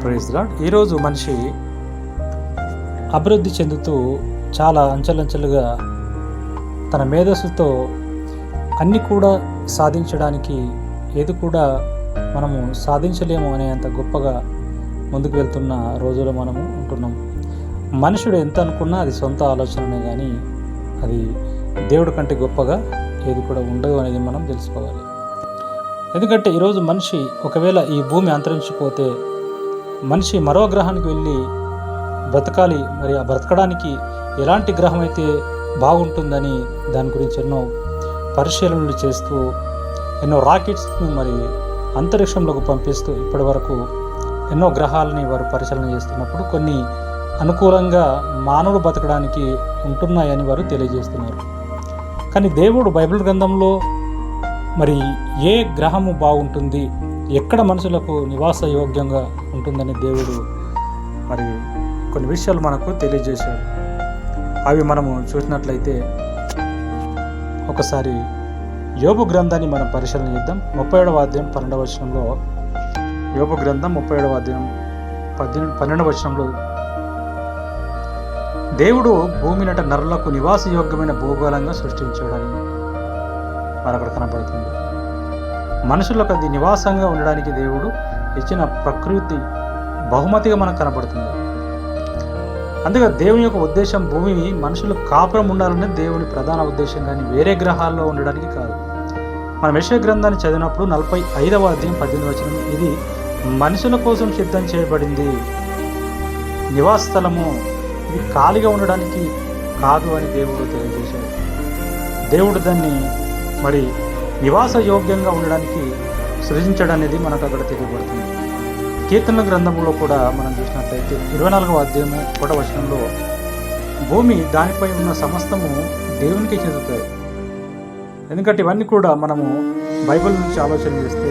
Praise lord. ఈరోజు మనిషి అభివృద్ధి చెందుతూ చాలా అంచెలంచెలుగా తన మేధస్సుతో అన్నీ కూడా సాధించడానికి ఏది కూడా మనము సాధించలేము అనేంత గొప్పగా ముందుకు వెళ్తున్న రోజులో మనము ఉంటున్నాం. మనుషుడు ఎంత అనుకున్నా అది సొంత ఆలోచననే కానీ అది దేవుడి కంటే గొప్పగా ఏది కూడా ఉండదు అనేది మనం తెలుసుకోవాలి. ఎందుకంటే ఈరోజు మనిషి ఒకవేళ ఈ భూమి అంతరించిపోతే మనిషి మరో గ్రహానికి వెళ్ళి బ్రతకాలి. మరి ఆ బ్రతకడానికి ఎలాంటి గ్రహం అయితే బాగుంటుందని దాని గురించి ఎన్నో పరిశీలనలు చేస్తూ ఎన్నో రాకెట్స్ని మరి అంతరిక్షంలోకి పంపిస్తూ ఇప్పటి వరకు ఎన్నో గ్రహాలని వారు పరిశీలన చేస్తున్నప్పుడు కొన్ని అనుకూలంగా మానవుడు బతకడానికి ఉంటున్నాయని వారు తెలియజేస్తున్నారు. కానీ దేవుడు బైబిల్ గ్రంథంలో మరి ఏ గ్రహము బాగుంటుంది, ఎక్కడ మనుషులకు నివాస యోగ్యంగా ఉంటుందని దేవుడు మరి కొన్ని విషయాలు మనకు తెలియజేశాడు. అవి మనము చూసినట్లయితే ఒకసారి యోబు గ్రంథాన్ని మనం పరిశీలన చేద్దాం. 37వ అధ్యాయం 12వ వచనంలో, యోబు గ్రంథం 37వ అధ్యాయం 12వ వచనంలో, దేవుడు భూమినట నరులకు నివాస యోగ్యమైన భూగోళంగా సృష్టించాడని మరి అక్కడ కనబడుతుంది. మనుషులకు అది నివాసంగా ఉండడానికి దేవుడు ఇచ్చిన ప్రకృతి బహుమతిగా మనకు కనబడుతుంది. అందుకే దేవుని యొక్క ఉద్దేశం భూమిని మనుషులు కాపురం ఉండాలనే దేవుని ప్రధాన ఉద్దేశం, కానీ వేరే గ్రహాల్లో ఉండడానికి కాదు. మనం యెషయా గ్రంథాన్ని చదివినప్పుడు 45వ అధ్యాయం 18వ వచనం, ఇది మనుషుల కోసం సిద్ధం చేయబడింది నివాస స్థలము, ఇది ఖాళీగా ఉండడానికి కాదు అని దేవుడు తెలియజేశాడు. దేవుడు దాన్ని మరి నివాస యోగ్యంగా ఉండడానికి సృజించడం అనేది మనకు అక్కడ తెలియబడుతుంది. కీర్తనల గ్రంథంలో కూడా మనం చూసినట్లయితే 24వ అధ్యాయం 1వ వచనంలో, భూమి దానిపై ఉన్న సమస్తము దేవునికి చెందుతాయి. ఎందుకంటే ఇవన్నీ కూడా మనము బైబిల్ నుంచి ఆలోచన చేస్తే